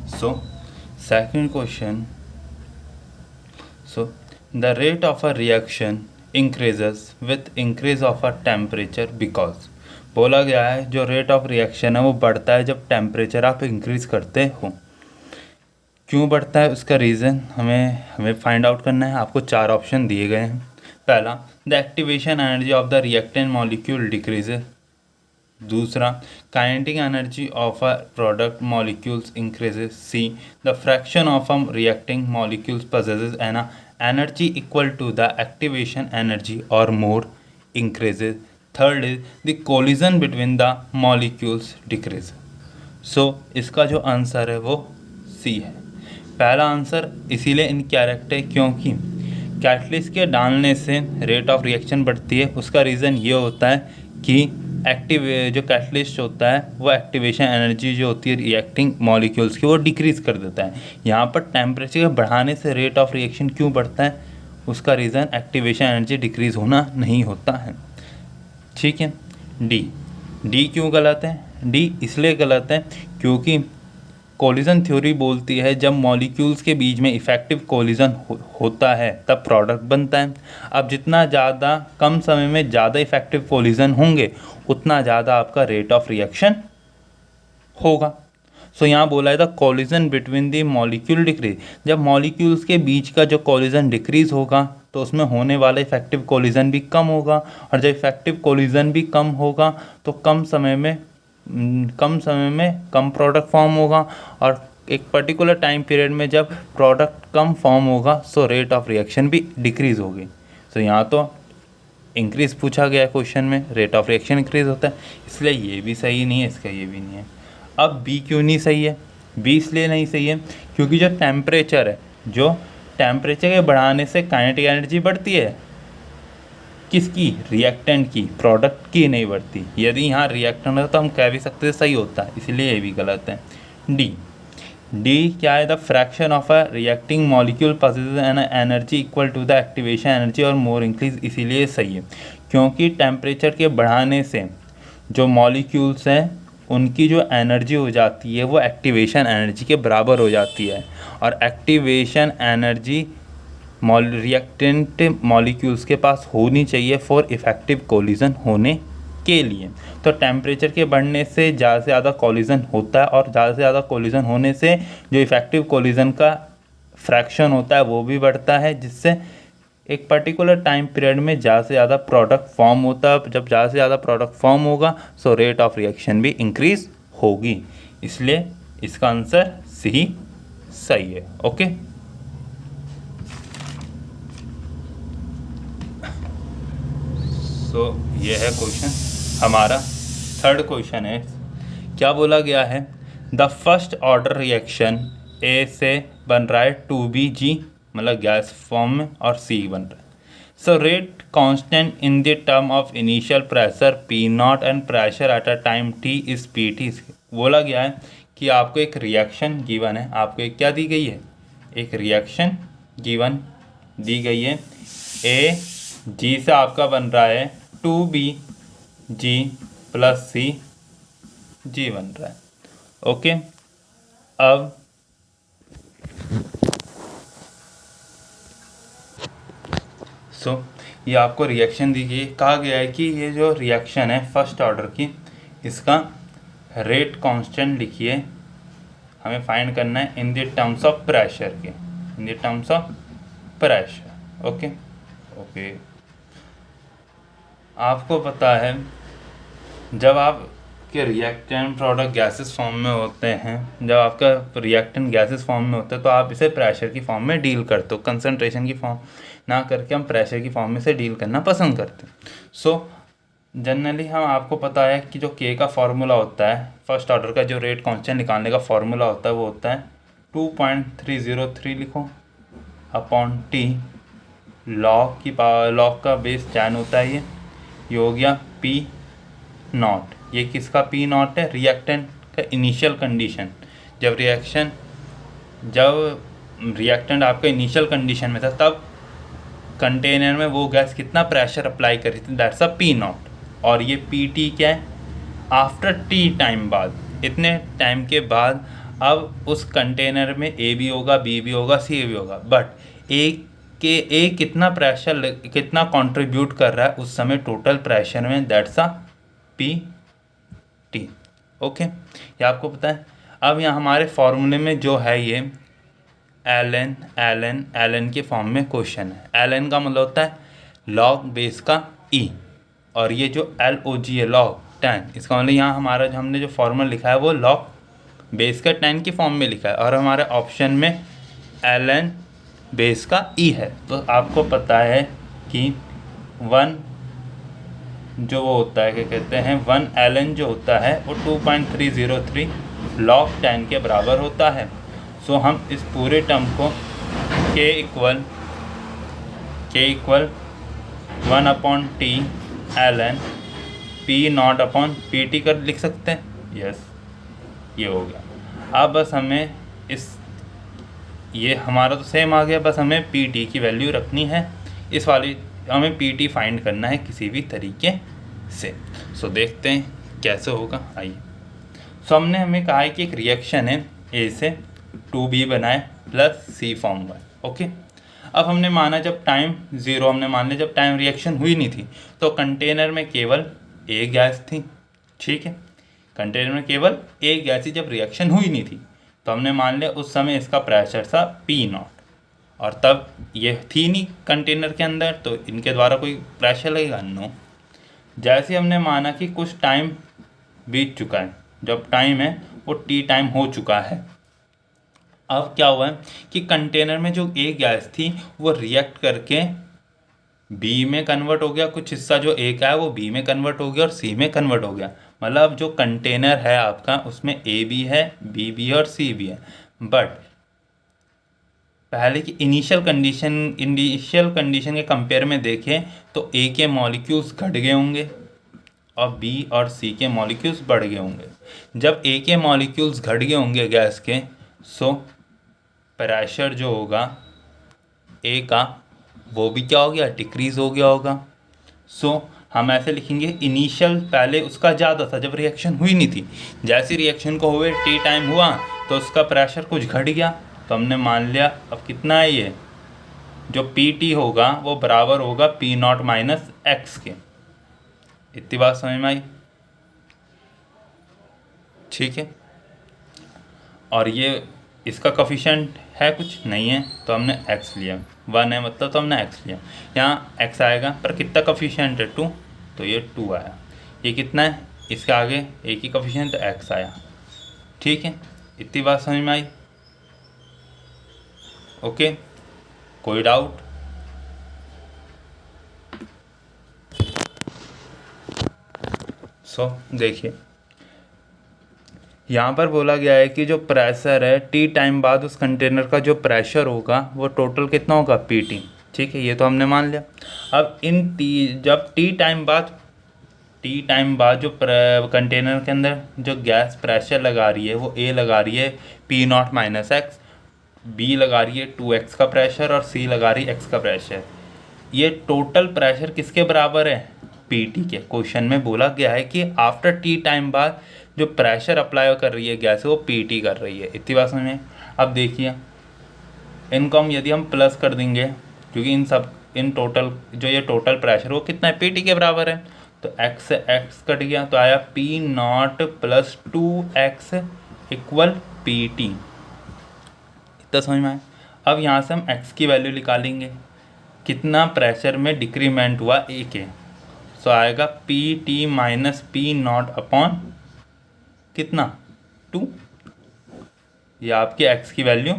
So second question. So the rate of a reaction increases with increase of a temperature because बोला गया है जो rate of reaction है वो बढ़ता है जब टेम्परेचर आप इंक्रीज करते हो। क्यों बढ़ता है उसका रीज़न हमें फाइंड आउट करना है। आपको चार ऑप्शन दिए गए हैं। पहला, the activation energy of the reactant molecule decreases. दूसरा, kinetic energy of a product molecules increases. C, the fraction of a reacting molecules possesses an energy equal to the activation energy or more increases. Third is the collision between the molecules decrease. So इसका जो answer है वो सी है। पहला answer इसीलिए incorrect है क्योंकि catalyst के डालने से रेट ऑफ रिएक्शन बढ़ती है। उसका रीज़न ये होता है कि जो कैटलिस्ट होता है वो एक्टिवेशन एनर्जी जो होती है रिएक्टिंग मॉलिक्यूल्स की वो डिक्रीज़ कर देता है। यहाँ पर टेम्परेचर बढ़ाने से रेट ऑफ रिएक्शन क्यों बढ़ता है, उसका रीज़न एक्टिवेशन एनर्जी डिक्रीज़ होना नहीं होता है। ठीक है। डी क्यों गलत है? डी इसलिए गलत है क्योंकि कोलिजन थ्योरी बोलती है जब मॉलिक्यूल्स के बीच में इफ़ेक्टिव कोलिजन होता है तब प्रोडक्ट बनता है। अब जितना ज़्यादा कम समय में ज़्यादा इफ़ेक्टिव कोलिजन होंगे उतना ज़्यादा आपका रेट ऑफ रिएक्शन होगा। सो यहाँ बोला है the collision between the molecule decrease. जब मॉलिक्यूल्स के बीच का जो कोलिजन डिक्रीज होगा तो उसमें होने वाला इफ़ेक्टिव कोलिजन भी कम होगा, और जब इफ़ेक्टिव कोलिजन भी कम होगा तो कम समय में कम प्रोडक्ट फॉर्म होगा, और एक पर्टिकुलर टाइम पीरियड में जब प्रोडक्ट कम फॉर्म होगा सो रेट ऑफ रिएक्शन भी डिक्रीज़ होगी। सो यहाँ तो इंक्रीज़ पूछा गया क्वेश्चन में, रेट ऑफ रिएक्शन इंक्रीज़ होता है, इसलिए ये भी सही नहीं है, इसका ये भी नहीं है। अब बी क्यों नहीं सही है? बी इसलिए नहीं सही है क्योंकि जो टेम्परेचर के बढ़ाने से काइनेटिक एनर्जी बढ़ती है, किसकी? रिएक्टेंट की, प्रोडक्ट की नहीं बढ़ती। यदि यहाँ रिएक्टेंट हो तो हम कह भी सकते हैं सही होता है, इसलिए ये भी गलत है। डी क्या है? The fraction of a reacting molecule possesses an energy equal to the activation energy or more increase, इसीलिए सही है क्योंकि टेम्परेचर के बढ़ाने से जो मॉलिक्यूल्स हैं उनकी जो एनर्जी हो जाती है वो एक्टिवेशन एनर्जी के बराबर हो जाती है, और एक्टिवेशन एनर्जी रिएक्टेंट मॉलिक्यूल्स के पास होनी चाहिए फॉर इफ़ेक्टिव कोलिजन होने के लिए। तो टेम्परेचर के बढ़ने से ज़्यादा से ज़्यादा कोलिजन होता है, और ज़्यादा से ज़्यादा कोलिजन होने से जो इफ़ेक्टिव कोलिजन का फ्रैक्शन होता है वो भी बढ़ता है, जिससे एक पर्टिकुलर टाइम पीरियड में ज़्यादा से ज़्यादा प्रोडक्ट फॉर्म होता है। जब ज़्यादा से ज़्यादा प्रोडक्ट फॉर्म होगा सो रेट ऑफ रिएक्शन भी इंक्रीज होगी, इसलिए इसका आंसर सी सही है। ओके। सो ये है क्वेश्चन हमारा। थर्ड क्वेश्चन है, क्या बोला गया है? द फर्स्ट ऑर्डर रिएक्शन ए से बन रहा है 2Bg, मतलब गैस फॉर्म में, और सी बन रहा है। So rate constant in the term of initial pressure P0 and pressure at a time t is Pt। बोला गया है कि आपको एक रिएक्शन गिवन है, आपको एक क्या दी गई है? एक रिएक्शन गिवन दी गई है। ए जी से आपका बन रहा है 2Bg प्लस सी जी बन रहा है। ओके। अब ये आपको रिएक्शन दी गई, कहा गया है कि ये जो रिएक्शन है फर्स्ट ऑर्डर की, इसका रेट कांस्टेंट लिखिए। हमें फाइंड करना है in the terms of pressure के, in the terms of pressure. Okay. आपको पता है जब आपके रिएक्टेंट प्रोडक्ट गैसेस फॉर्म में होते हैं, जब आपका रिएक्टेंट गैसेस फॉर्म में होता है तो आप इसे प्रेशर की फॉर्म में डील करते हो, कंसंट्रेशन की फॉर्म ना करके हम प्रेशर की फॉर्म में से डील करना पसंद करते हैं। सो जनरली हम आपको पता है कि जो के का फार्मूला होता है, फर्स्ट ऑर्डर का जो रेट कांस्टेंट निकालने का फार्मूला होता है वो होता है 2.303 लिखो अपॉन टी, लॉग का बेस 10 होता है, ये हो गया P0। ये किसका P0 है? रिएक्टेंट का इनिशियल कंडीशन। जब रिएक्टेंट आपका इनिशियल कंडीशन में था तब कंटेनर में वो गैस कितना प्रेशर अप्लाई कर रही थी, दैट्स अ P0। और ये PT क्या है? आफ्टर T टाइम बाद, इतने टाइम के बाद अब उस कंटेनर में ए भी होगा, बी भी होगा, सी भी होगा, बट ए कितना प्रेशर कितना कंट्रीब्यूट कर रहा है उस समय टोटल प्रेशर में, that's a P T. Okay, ये आपको पता है। अब यहाँ हमारे फॉर्मूले में जो है ये एल एन के फॉर्म में क्वेश्चन है। एल एन का मतलब होता है लॉग बेस का ई, और ये जो एल ओ जी है लॉग 10, इसका मतलब यहाँ हमारा जो हमने जो फॉर्मूला लिखा है वो लॉग बेस का 10 की फॉर्म में लिखा है, और हमारे ऑप्शन में एल एन बेस का ई है। तो आपको पता है कि 1 जो वो होता है, क्या कहते हैं, 1 एल एन जो होता है वो 2.303 लॉग 10 के बराबर होता है। सो हम इस पूरे टर्म को k equal 1/t ln p not upon P T कर लिख सकते हैं। यस, ये हो गया। अब बस हमें ये हमारा तो सेम आ गया, बस हमें पी टी की वैल्यू रखनी है, इस वाली हमें पी टी फाइंड करना है किसी भी तरीके से। सो देखते हैं कैसे होगा, आइए। सो हमें कहा है कि एक रिएक्शन है ए से 2b बनाए प्लस सी फॉर्म हुआ है। ओके, अब हमने माना जब टाइम 0, हमने मान लिया जब टाइम रिएक्शन हुई नहीं थी तो कंटेनर में केवल एक गैस थी। ठीक है, कंटेनर में केवल एक गैस थी जब रिएक्शन हुई नहीं थी, तो हमने मान लिया उस समय इसका प्रेशर था पी नॉट, और तब ये थी नहीं कंटेनर के अंदर, तो इनके द्वारा कोई प्रेशर लगेगा, नो। जैसे हमने माना कि कुछ टाइम बीत चुका है, जब टाइम है वो टी टाइम हो चुका है। अब क्या हुआ है कि कंटेनर में जो एक गैस थी वो रिएक्ट करके बी में कन्वर्ट हो गया, कुछ हिस्सा जो ए का है वो बी में कन्वर्ट हो गया और सी में कन्वर्ट हो गया। मतलब जो कंटेनर है आपका उसमें ए भी है, बी भी है और सी भी है, बट पहले की इनिशियल कंडीशन के कंपेयर में देखें तो ए के मॉलिक्यूल्स घट गए होंगे और बी और सी के मॉलिक्यूल्स बढ़ गए होंगे। जब ए के मॉलिक्यूल्स घट गए होंगे गैस के, सो प्रेशर जो होगा ए का वो भी क्या हो गया, डिक्रीज हो गया होगा। सो हम ऐसे लिखेंगे, इनिशियल पहले उसका ज़्यादा था जब रिएक्शन हुई नहीं थी, जैसे रिएक्शन को हुए टी टाइम हुआ तो उसका प्रेशर कुछ घट गया, तो हमने मान लिया अब कितना है ये, जो पी टी होगा वो बराबर होगा पी नॉट माइनस एक्स के। इतनी बात समझ में आई? ठीक है, और ये इसका कोफिशिएंट है कुछ नहीं है तो हमने x लिया, 1 है मतलब तो हमने x लिया। यहाँ x आएगा पर कितना कोफिशिएंट है 2, तो ये 2 आया। ये कितना है, इसके आगे एक ही कोफिशिएंट तो x आया। ठीक है, इतनी बात समझ में आई? ओके, कोई डाउट? सो देखिए, यहाँ पर बोला गया है कि जो प्रेशर है टी टाइम बाद उस कंटेनर का जो प्रेशर होगा वो टोटल कितना होगा, पी टी। ठीक है, ये तो हमने मान लिया। अब जब टी टाइम बाद जो कंटेनर के अंदर जो गैस प्रेशर लगा रही है वो ए लगा रही है p naught minus x, B लगा रही है 2x का प्रेशर और सी लगा रही है x का प्रेशर। ये टोटल प्रेशर किसके बराबर है, पी टी के। क्वेश्चन में बोला गया है कि आफ्टर टी टाइम बाद जो प्रेशर अप्लाई कर रही है गैस वो पी टी कर रही है। इतनी बात समझ में? अब देखिए, इनको हम यदि हम प्लस कर देंगे, क्योंकि इन टोटल जो ये टोटल प्रेशर वो कितना है, पी टी के बराबर है, तो x से x कट गया तो आया P not plus 2x equal P T. इतना समझ में आया? अब यहाँ से हम x की वैल्यू निकालेंगे, कितना प्रेशर में डिक्रीमेंट हुआ ए के, सो आएगा P T minus P naught upon कितना, 2। ये आपके x की वैल्यू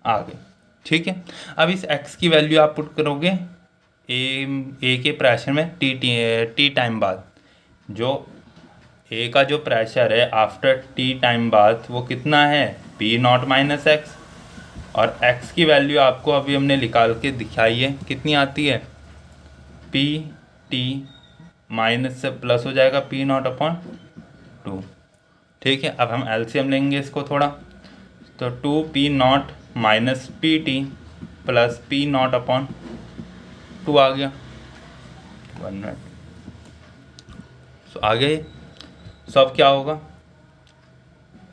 आ गई। ठीक है, अब इस x की वैल्यू आप पुट करोगे ए के प्रेशर में टी टाइम बाद, जो ए का जो प्रेशर है आफ्टर टी टाइम बाद वो कितना है, पी नॉट माइनस एक्स, और x की वैल्यू आपको अभी हमने निकाल के दिखाई है, कितनी आती है, पी टी माइनस से प्लस हो जाएगा पी नॉट अपॉन 2। ठीक है, अब हम एलसीएम लेंगे इसको थोड़ा, तो 2p not minus p T plus P naught upon 2 आ गया, 1 मिनट। सो आ गए। सो अब क्या होगा,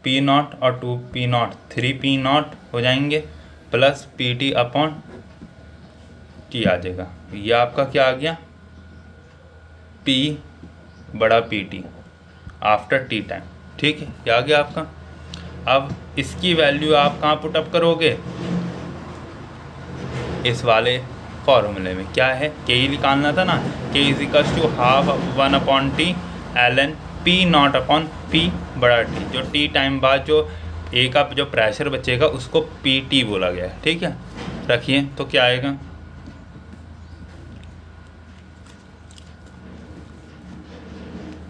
पी नॉट और 2 पी नॉट 3 पी नॉट हो जाएंगे plus P T upon T आ जाएगा। ये आपका क्या आ गया, पी बड़ा P T after T time. ठीक है, ये आ गया आपका। अब इसकी वैल्यू आप कहाँ पुट अप करोगे, इस वाले फॉर्मूले में। क्या है, के ही निकालना था ना, k is equals to half 1 upon t l n p naught upon p बड़ा टी। जो टी टाइम बाद जो ए का जो प्रेशर बचेगा उसको पी टी बोला गया है। ठीक है, रखिए तो क्या आएगा,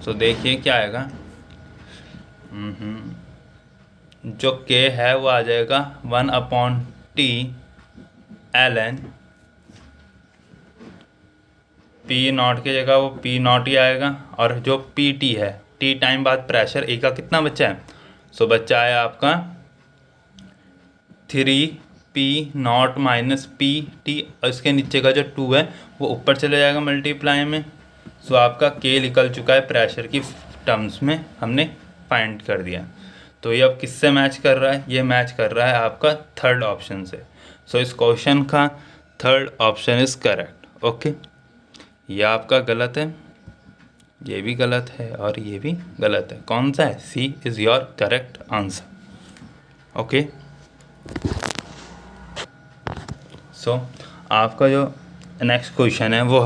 तो देखिए क्या आएगा, जो के है वो आ जाएगा 1 upon t l n p naught की जगह वो पी नॉट ही आएगा, और जो पी टी है टी टाइम बाद प्रेशर ए का कितना बच्चा है, सो बच्चा है आपका 3 p naught minus p t, और इसके नीचे का जो 2 है वो ऊपर चले जाएगा मल्टीप्लाई में। सो आपका के निकल चुका है, प्रेशर की टर्म्स में हमने फाइंड कर दिया। तो ये अब किससे मैच कर रहा है, ये मैच कर रहा है आपका थर्ड ऑप्शन से। सो इस क्वेश्चन का third option is correct. Okay, ये आपका गलत है, ये भी गलत है और ये भी गलत है। कौन सा है, C is your correct answer. Okay, so आपका जो नेक्स्ट क्वेश्चन है वो